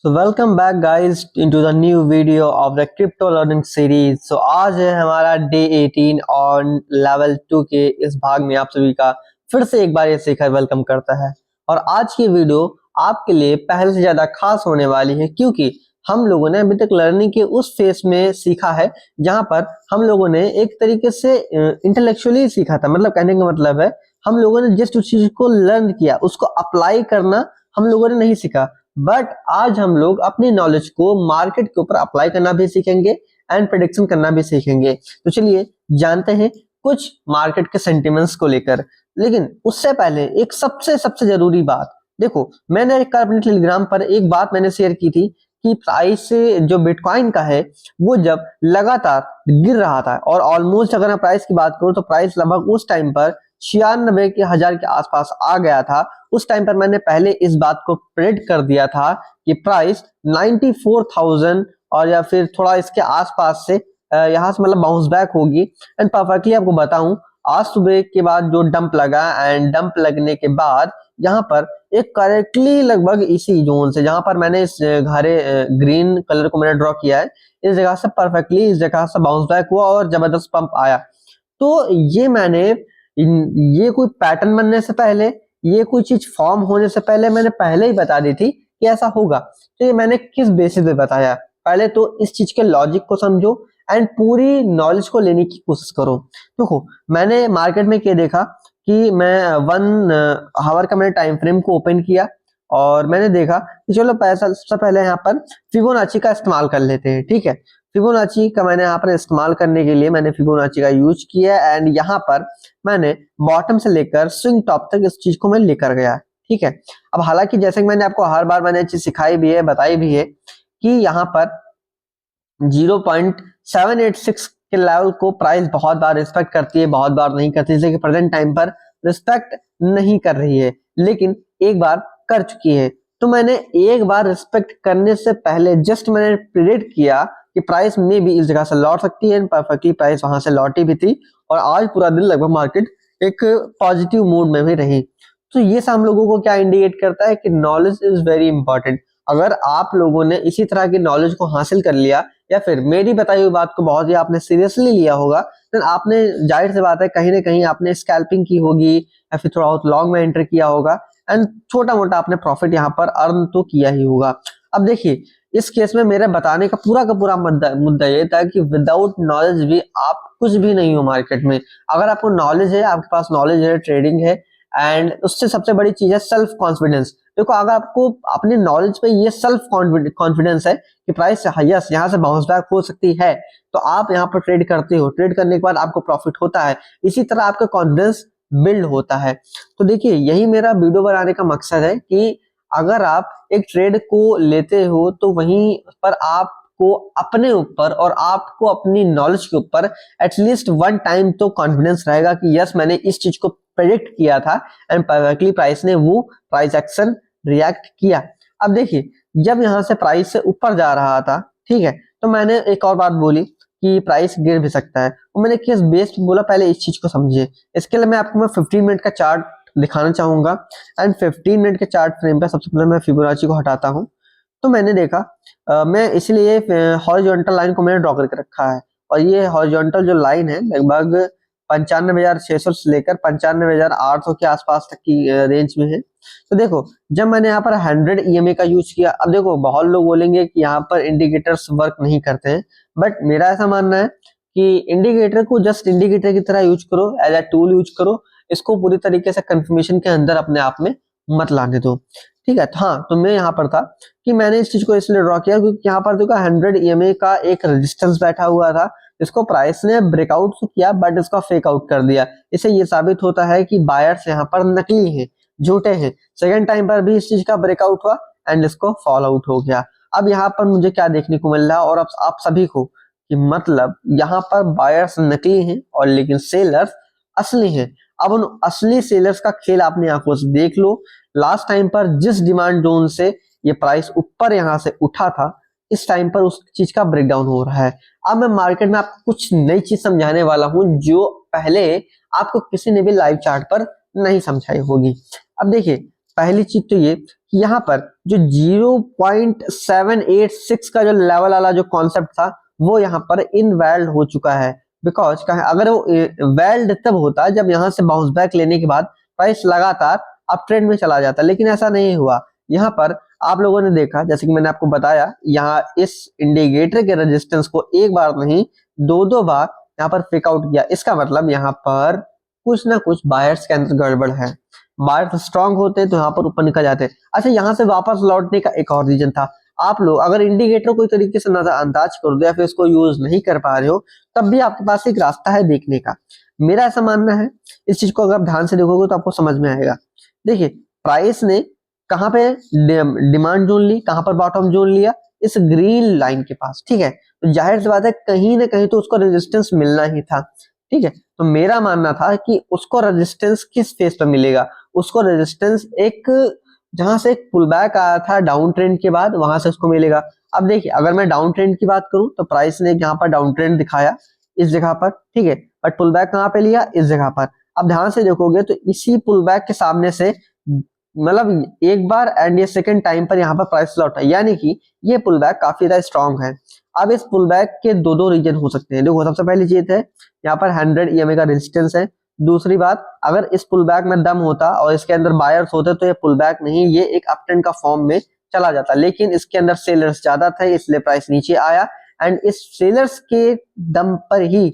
So welcome back guys into the new video of the crypto learning series। So आज है हमारा day 18 और level 2 के इस भाग में आप सभी का फिर से एक बार ये शिखर वेलकम करता है। और आज की वीडियो आपके लिए पहले से ज्यादा खास होने वाली है क्योंकि हम लोगों ने अभी तक लर्निंग के उस फेस में सीखा है जहां पर हम लोगों ने एक तरीके से इंटेलेक्चुअली सीखा था। मतलब कहने का मतलब है हम लोगों ने जिस चीज को लर्न किया उसको अप्लाई करना हम लोगों ने नहीं सीखा, बट आज हम लोग अपनी नॉलेज को मार्केट के ऊपर अप्लाई करना भी सीखेंगे एंड प्रेडिक्शन करना भी सीखेंगे। तो चलिए जानते हैं कुछ मार्केट के सेंटिमेंट्स को लेकर। लेकिन उससे पहले एक सबसे सबसे जरूरी बात, देखो मैंने कल अपने टेलीग्राम पर एक बात मैंने शेयर की थी कि प्राइस जो बिटकॉइन का है वो जब लगातार गिर रहा था और ऑलमोस्ट अगर मैं प्राइस की बात करूं तो प्राइस लगभग उस टाइम पर 96,000 के आसपास आ गया था। उस टाइम पर मैंने पहले इस बात को प्रेडिक्ट कर दिया था कि प्राइस 94,000 और या फिर थोड़ा इसके आसपास से यहाँ से मतलब बाउंस बैक होगी। एंड परफेक्टली आपको बताऊं, आज सुबह के बाद जो डंप लगा एंड डंप लगने के बाद यहाँ पर एक करेक्टली लगभग इसी जोन से जहां पर मैंने इस हरे ग्रीन कलर को मैंने ड्रॉ किया है, इस जगह से परफेक्टली इस जगह से बाउंस बैक हुआ और जबरदस्त पंप आया। तो ये मैंने ये कोई पैटर्न बनने से पहले, ये कोई चीज फॉर्म होने से पहले मैंने पहले ही बता दी थी कि ऐसा होगा। तो ये मैंने किस बेसिस पे बताया, पहले तो इस चीज के लॉजिक को समझो एंड पूरी नॉलेज को लेने की कोशिश करो। देखो मैंने मार्केट में क्या देखा कि मैं 1 आवर का मैंने टाइम फ्रेम को ओपन किया और मैंने देखा कि चलो पैसा सबसे पहले यहाँ पर फिबोनाची का इस्तेमाल कर लेते हैं। ठीक है, फिबोनाची का मैंने यहाँ पर इस्तेमाल करने के लिए मैंने फिबोनाची का यूज किया एंड यहाँ पर मैंने बॉटम से लेकर स्विंग टॉप तक इस चीज को मैं लेकर गया। ठीक है, अब हालांकि जैसे कि मैंने आपको हर बार मैंने चीज सिखाई भी है, बताई भी है कि यहाँ पर 0.786 के लेवल को प्राइस बहुत बार रिस्पेक्ट करती है, बहुत बार नहीं करती। जैसे कि प्रेजेंट टाइम पर रिस्पेक्ट नहीं कर रही है लेकिन एक बार कर चुकी है। तो मैंने एक बार रिस्पेक्ट करने से पहले जस्ट मैंने प्रेडिक्ट किया कि प्राइस में भी इस जगह से लौट सकती है। परफेक्टली प्राइस वहां से लौटी भी थी और आज पूरा दिन लगभग मार्केट एक पॉजिटिव मूड में भी रही। तो ये सब हम लोगों को क्या इंडिकेट करता है कि नॉलेज इज वेरी इंपॉर्टेंट। अगर आप लोगों ने इसी तरह की नॉलेज को हासिल कर लिया या फिर मेरी बताई हुई बात को बहुत ही आपने सीरियसली लिया होगा, तो आपने जाहिर सी बात है कहीं ना कहीं आपने स्कैल्पिंग की होगी या फिर थोड़ा बहुत लॉन्ग में एंटर किया होगा एंड छोटा मोटा आपने प्रॉफिट यहाँ पर अर्न तो किया ही होगा। अब देखिए इस केस में मेरे बताने का पूरा मुद्दा ये था कि विदाउट नॉलेज भी आप कुछ भी नहीं हो मार्केट में। अगर आपको नॉलेज है, आपके पास नॉलेज है, ट्रेडिंग है एंड उससे सबसे बड़ी चीज है सेल्फ कॉन्फिडेंस। देखो अगर आपको अपने नॉलेज पे ये सेल्फ कॉन्फिडेंस है कि प्राइस यस यहाँ से बाउंस बैक हो सकती है, तो आप यहाँ पर ट्रेड करते हो, ट्रेड करने के बाद आपको प्रॉफिट होता है, इसी तरह आपका कॉन्फिडेंस बिल्ड होता है। तो देखिए यही मेरा वीडियो बनाने का मकसद है कि अगर आप एक ट्रेड को लेते हो तो वहीं पर आपको अपने ऊपर और आपको अपनी नॉलेज के ऊपर एटलीस्ट 1 टाइम तो कॉन्फिडेंस रहेगा कि यस मैंने इस चीज को प्रेडिक्ट किया था एंड परफेक्टली प्राइस ने वो प्राइस एक्शन रिएक्ट किया। अब देखिए जब यहाँ से प्राइस से ऊपर जा रहा था, ठीक है, तो मैंने एक और बात बोली कि प्राइस गिर भी सकता है और मैंने किस बेस पे बोला पहले इस चीज को समझिए। इसके लिए मैं आपको 15 मिनट का चार्ट दिखाना चाहूंगा एंड 15 मिनट के चार्ट फ्रेम पे सबसे पहले मैं फिबोनाची को हटाता हूं। तो मैंने देखा मैं इसलिए हॉरिजॉन्टल लाइन को मैंने ड्रॉ करके रखा है और ये हॉरिजॉन्टल जो लाइन है लगभग 95,600 से लेकर 95,800 के आसपास तक की रेंज में है। तो देखो जब मैंने यहाँ पर 100 EMA का यूज किया, अब देखो बहुत लोग बोलेंगे कि यहाँ पर इंडिकेटर्स वर्क नहीं करते हैं, बट मेरा ऐसा मानना है कि इंडिकेटर को जस्ट इंडिकेटर की तरह यूज करो, एज ए टूल यूज करो, इसको पूरी तरीके से कंफर्मेशन के अंदर अपने आप में मत लाने दो। ठीक है, हाँ तो मैं यहाँ पर था कि मैंने इस चीज को इसलिए ड्रॉ किया क्योंकि यहाँ पर देखो 100 EMA का एक रेजिस्टेंस बैठा हुआ था, इसको प्राइस ने ब्रेकआउट तो किया बट इसका फेक आउट कर दिया। इससे ये साबित होता है कि बायर्स यहाँ पर नकली हैं, झूठे हैं। सेकेंड टाइम पर भी इस चीज का ब्रेकआउट हुआ एंड इसको फॉल आउट हो गया। अब यहाँ पर मुझे क्या देखने को मिल रहा है और अब आप सभी को कि मतलब यहाँ पर बायर्स नकली हैं और लेकिन सेलर्स असली हैं। अब उन असली सेलर्स का खेल अपनी आंखों से देख लो। लास्ट टाइम पर जिस डिमांड जोन से ये प्राइस ऊपर यहाँ से उठा था, इस टाइम पर उस चीज का ब्रेकडाउन हो रहा है। अब मैं मार्केट में आपको कुछ नई चीज समझाने वाला हूं जो पहले आपको किसी ने भी लाइव चार्ट पर नहीं समझाई होगी। अब देखिए पहली चीज तो ये कि यहाँ पर जो 0.786 का जो लेवल वाला जो कॉन्सेप्ट था वो यहाँ पर इनवैलिड हो चुका है। बिकॉज अगर वो वैलिड तब होता है जब यहाँ से बाउंस बैक लेने के बाद प्राइस लगातार अप ट्रेंड में चला जाता, लेकिन ऐसा नहीं हुआ। यहाँ पर आप लोगों ने देखा, जैसे कि मैंने आपको बताया, यहाँ इस इंडिकेटर के रेजिस्टेंस को एक बार नहीं 2-2 बार यहाँ पर फेक आउट किया। इसका मतलब यहाँ पर कुछ ना कुछ बायर्स के अंदर गड़बड़ है। बायर्स स्ट्रांग होते तो यहाँ पर ऊपर निकल जाते। अच्छा, यहाँ से वापस लौटने का एक और रीजन था। आप लोग अगर इंडिकेटर कोई तरीके से नजरअंदाज कर दो या फिर इसको यूज नहीं कर पा रहे हो, तब भी आपके पास एक रास्ता है देखने का। मेरा ऐसा मानना है, इस चीज को अगर आप ध्यान से देखोगे तो आपको समझ में आएगा। देखिए, प्राइस ने कहां पे डिमांड जोन ली, कहां पर बॉटम जोन लिया, इस ग्रीन लाइन के पास, ठीक है। तो जाहिर सी बात है कहीं ना कहीं तो उसको रेजिस्टेंस मिलना ही था, ठीक है। तो मेरा मानना था कि उसको रेजिस्टेंस किस फेस पे मिलेगा, उसको रेजिस्टेंस एक जहां से एक पुल बैक आया था डाउन ट्रेंड के बाद, वहां से उसको मिलेगा। अब देखिए, अगर मैं डाउन ट्रेंड की बात करूं तो प्राइस ने यहाँ पर डाउन ट्रेंड दिखाया इस जगह पर, ठीक है, बट पुल बैक कहां पे लिया, इस जगह पर। अब ध्यान से देखोगे तो इसी पुल बैक के सामने से मतलब एक बार एंड ये सेकंड टाइम पर यहाँ पर प्राइस लौटा, यानी कि ये पुल बैक काफी ज्यादा स्ट्रॉन्ग है। अब इस पुल बैक के दो रीजन हो सकते हैं। देखो, सबसे पहली चीज है यहाँ पर 100 EMA का रेजिस्टेंस है। दूसरी बात, अगर इस पुल बैक में दम होता और इसके अंदर बायर्स होते तो ये पुल बैक नहीं, ये एक अप ट्रेंड का फॉर्म में चला जाता, लेकिन इसके अंदर सेलर्स ज्यादा थे इसलिए प्राइस नीचे आया। एंड इस सेलर्स के दम पर ही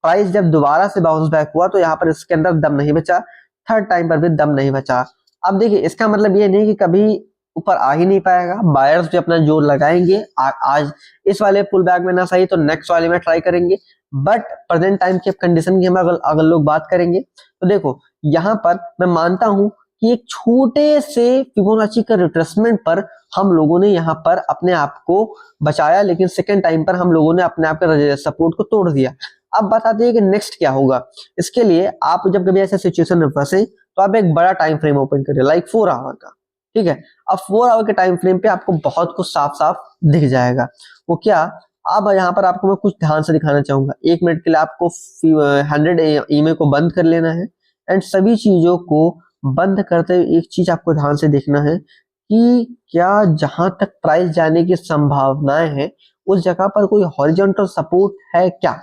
प्राइस जब दोबारा से बाउंस बैक हुआ तो यहाँ पर इसके अंदर दम नहीं बचा, थर्ड टाइम पर भी दम नहीं बचा। अब देखिए, इसका मतलब ये नहीं कि कभी ऊपर आ ही नहीं पाएगा, बायर्स भी अपना जोर लगाएंगे। आज इस वाले पुल बैक में ना सही तो नेक्स्ट वाले में ट्राई करेंगे। बट प्रेजेंट टाइम की कंडीशन की हम अगर लोग बात करेंगे तो देखो, यहाँ पर मैं मानता हूं कि एक छोटे से फिबोनाची का रिट्रेसमेंट पर हम लोगों ने यहाँ पर अपने आप को बचाया, लेकिन सेकेंड टाइम पर हम लोगों ने अपने आप के सपोर्ट को तोड़ दिया। अब बताते हैं कि नेक्स्ट क्या होगा। इसके लिए आप जब कभी ऐसे सिचुएशन में फंसे तो आप एक बड़ा टाइम फ्रेम ओपन करिए, लाइक 4 आवर का, ठीक है। अब 4 आवर के टाइम फ्रेम पे आपको बहुत कुछ साफ साफ दिख जाएगा। वो क्या, अब यहाँ पर आपको मैं कुछ ध्यान से दिखाना चाहूंगा। 1 मिनट के लिए आपको 100 EMA को बंद कर लेना है। एंड सभी चीजों को बंद करते हुए एक चीज आपको ध्यान से देखना है कि क्या जहां तक प्राइस जाने की संभावनाएं हैं उस जगह पर कोई हॉरिजॉन्टल सपोर्ट है क्या।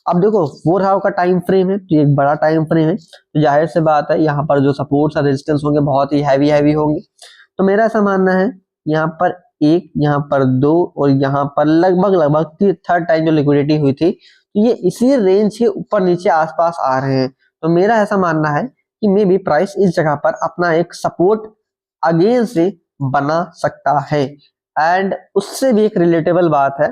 अब देखो, 4 आवर का टाइम फ्रेम है तो एक बड़ा टाइम फ्रेम है, तो जाहिर से बात है यहाँ पर जो सपोर्ट्स और रेजिस्टेंस होंगे बहुत ही हैवी होंगे। तो मेरा ऐसा मानना है, यहाँ पर 1, यहाँ पर 2 और यहाँ पर लगभग थर्ड टाइम जो लिक्विडिटी हुई थी, तो ये इसी रेंज के ऊपर नीचे आसपास आ रहे हैं। तो मेरा ऐसा मानना है कि मे बी प्राइस इस जगह पर अपना एक सपोर्ट अगेन से बना सकता है। एंड उससे भी एक रिलेटेबल बात है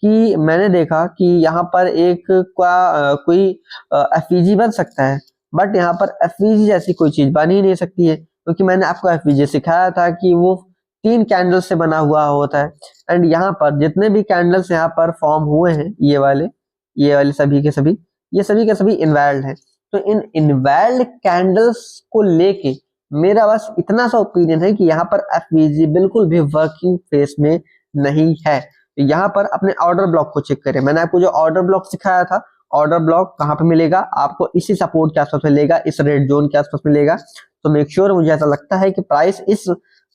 कि मैंने देखा कि यहाँ पर एक कोई एफवीजी बन सकता है, बट यहाँ पर एफवीजी जैसी कोई चीज बन ही नहीं सकती है, क्योंकि मैंने आपको एफवीजी सिखाया था कि वो 3 कैंडल से बना हुआ होता है। एंड यहाँ पर जितने भी कैंडल्स यहाँ पर फॉर्म हुए हैं, ये वाले सभी के सभी, ये सभी के सभी इनवैलिड है। तो इन इनवैलिड कैंडल्स को लेके मेरा बस इतना सा ओपिनियन है कि यहाँ पर एफवीजी बिल्कुल भी वर्किंग फेस में नहीं है। तो यहाँ पर अपने ऑर्डर ब्लॉक को चेक करें। मैंने आपको जो ऑर्डर ब्लॉक सिखाया था, ऑर्डर ब्लॉक कहाँ पे मिलेगा आपको, इसी सपोर्ट के आसपास मिलेगा, इस रेड जोन के आसपास मिलेगा। तो मेक श्योर, मुझे ऐसा लगता है कि प्राइस इस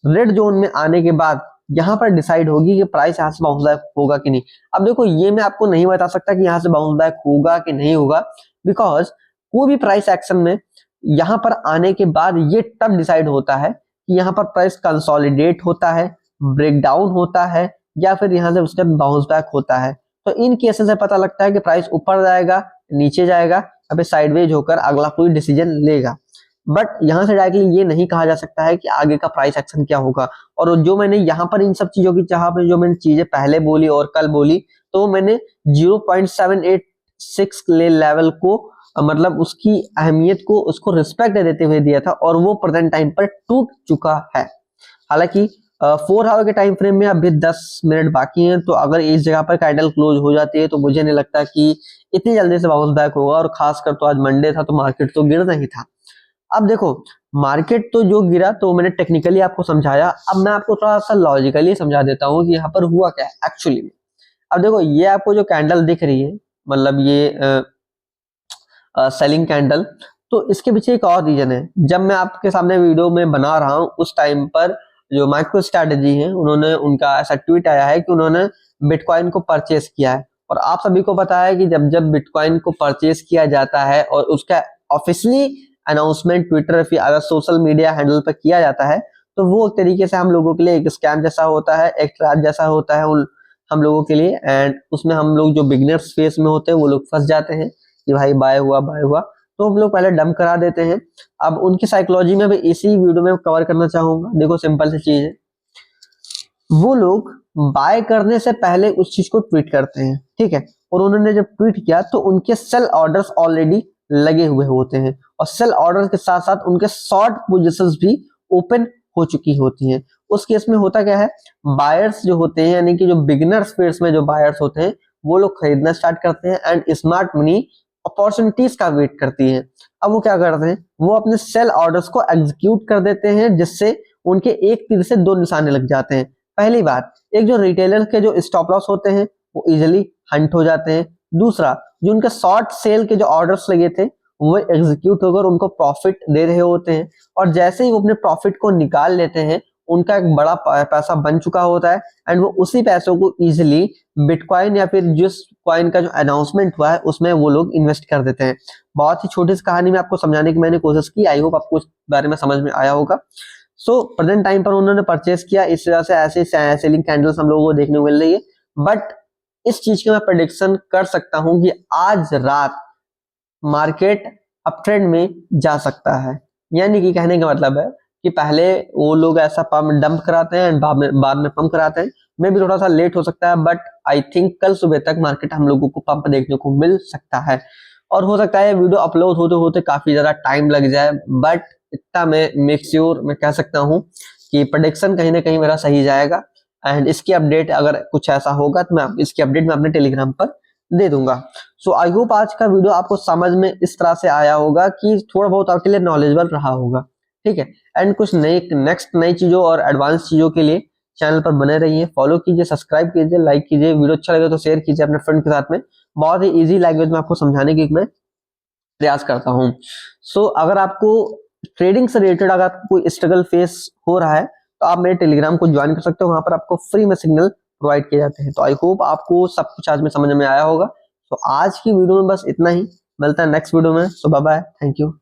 रेड जोन में आने के बाद यहाँ पर डिसाइड होगी कि प्राइस यहाँ से बाउंस बैक होगा कि नहीं। अब देखो, ये मैं आपको नहीं बता सकता कि यहाँ से बाउंस बैक होगा कि नहीं होगा, बिकॉज कोई भी प्राइस एक्शन में यहाँ पर आने के बाद ये तब डिसाइड होता है कि यहाँ पर प्राइस कंसोलिडेट होता है, ब्रेकडाउन होता है, या फिर यहाँ से उसके बाउंस बैक होता है। तो इन केसेस से पता लगता है कि प्राइस ऊपर जाएगा, नीचे जाएगा, या फिर साइडवेज होकर अगला कोई डिसीजन लेगा। बट यहाँ से डायरेक्टली ये नहीं कहा जा सकता है कि आगे का प्राइस एक्शन क्या होगा। और जो मैंने यहाँ पर इन सब चीजों की जहां पे जो मैंने चीजें पहले बोली और कल बोली, तो मैंने 0.786 लेवल को मतलब उसकी अहमियत को, उसको रिस्पेक्ट देते हुए दिया था, और वो प्रेजेंट टाइम पर टूट चुका है। हालांकि 4 आवर के टाइम फ्रेम में अभी 10 मिनट बाकी हैं, तो अगर इस जगह पर कैंडल क्लोज हो जाती है तो मुझे नहीं लगता कि इतनी जल्दी से बाउंस बैक होगा। और खासकर तो आज मंडे था तो मार्केट तो गिरना ही था। अब देखो, मार्केट तो जो गिरा तो मैंने टेक्निकली आपको समझाया, अब मैं आपको थोड़ा सा लॉजिकली समझा देता हूँ कि यहाँ पर हुआ क्या है एक्चुअली में। अब देखो, ये आपको जो कैंडल दिख रही है, मतलब ये सेलिंग कैंडल, तो इसके पीछे एक और रीजन है। जब मैं आपके सामने वीडियो में बना रहा हूँ उस टाइम पर जो माइक्रो स्ट्रैटेजी है, उन्होंने उनका ऐसा ट्वीट आया है कि उन्होंने बिटकॉइन को परचेस किया है। और आप सभी को पता है कि जब जब बिटकॉइन को परचेस किया जाता है और उसका ऑफिशियली अनाउंसमेंट ट्विटर फिर अगर सोशल मीडिया हैंडल पर किया जाता है तो वो एक तरीके से हम लोगों के लिए एक स्कैम जैसा होता है, एक ट्रैप जैसा होता है हम लोगों के लिए। एंड उसमें हम लोग जो बिगनर्स फेस में होते हैं वो लोग फंस जाते हैं कि भाई बाय हुआ, तो हम लोग पहले डंप करा देते हैं। अब उनकी साइकोलॉजी में भी इसी वीडियो में कवर करना चाहूंगा। देखो सिंपल सी चीज है, वो लोग बाय करने से पहले उस चीज को ट्वीट करते हैं, ठीक है, और उन्होंने जब ट्वीट किया तो उनके सेल ऑर्डर्स ऑलरेडी लगे हुए होते हैं और सेल ऑर्डर के साथ साथ उनके शॉर्ट पोजीशंस भी ओपन हो चुकी होती हैं। उस केस में होता क्या है, बायर्स जो होते हैं यानी कि जो बिगिनर्स फेज में जो बायर्स होते हैं वो लोग खरीदना स्टार्ट करते हैं एंड स्मार्ट मनी अपॉर्चुनिटीज का वेट करती है। अब वो क्या करते हैं, वो अपने सेल ऑर्डर्स को एग्जीक्यूट कर देते हैं जिससे उनके एक तीर से दो निशाने लग जाते हैं। पहली बात, एक जो रिटेलर के जो स्टॉप लॉस होते हैं वो इजिली हंट हो जाते हैं। दूसरा, जो उनके शॉर्ट सेल के जो ऑर्डर्स लगे थे वो एग्जीक्यूट होकर उनको प्रॉफिट दे रहे होते हैं और जैसे ही वो अपने प्रॉफिट को निकाल लेते हैं उनका एक बड़ा पैसा बन चुका होता है एंड वो उसी पैसों को इजिली बिटकॉइन या फिर जिस कॉइन का जो अनाउंसमेंट हुआ है उसमें वो लोग इन्वेस्ट कर देते हैं। बहुत ही छोटी सी कहानी में आपको समझाने की मैंने कोशिश की, आई होप आपको इस बारे में समझ में आया होगा। सो प्रेजेंट टाइम पर उन्होंने परचेस किया, इस वजह से ऐसे सेलिंग कैंडल्स हम लोगों को देखने को मिल रही है। बट इस चीज की मैं प्रेडिक्शन कर सकता हूं कि आज रात मार्केट अप ट्रेंड में जा सकता है। यानी कि कहने का मतलब है कि पहले वो लोग ऐसा पंप डंप कराते हैं बाद में पंप कराते हैं। मैं भी थोड़ा सा लेट हो सकता है बट आई थिंक कल सुबह तक मार्केट हम लोगों को पंप देखने को मिल सकता है और हो सकता है वीडियो अपलोड होते होते काफी ज्यादा टाइम लग जाए। बट इतना मैं मेक श्योर मैं कह सकता हूँ कि प्रेडिक्शन कहीं ना कहीं मेरा सही जाएगा एंड इसकी अपडेट अगर कुछ ऐसा होगा तो मैं इसकी अपडेट मैं अपने टेलीग्राम पर दे दूंगा। सो आई होप आज का वीडियो आपको समझ में इस तरह से आया होगा कि थोड़ा बहुत आपके लिए नॉलेजेबल रहा होगा, ठीक है। एंड कुछ नई चीजों और एडवांस चीजों के लिए चैनल पर बने रहिए, फॉलो कीजिए, सब्सक्राइब कीजिए, लाइक कीजिए, वीडियो अच्छा लगे तो शेयर कीजिए अपने फ्रेंड के साथ में। बहुत ही इजी लैंग्वेज में आपको समझाने की मैं प्रयास करता हूँ। सो अगर आपको ट्रेडिंग से रिलेटेड अगर आपको कोई स्ट्रगल फेस हो रहा है तो आप मेरे टेलीग्राम को ज्वाइन कर सकते हो, वहां पर आपको फ्री में सिग्नल प्रोवाइड किए जाते हैं। तो आई होप आपको सब कुछ आज में समझ में आया होगा। तो आज की वीडियो में बस इतना ही, मिलता है नेक्स्ट वीडियो में। सो बाय बाय, थैंक यू।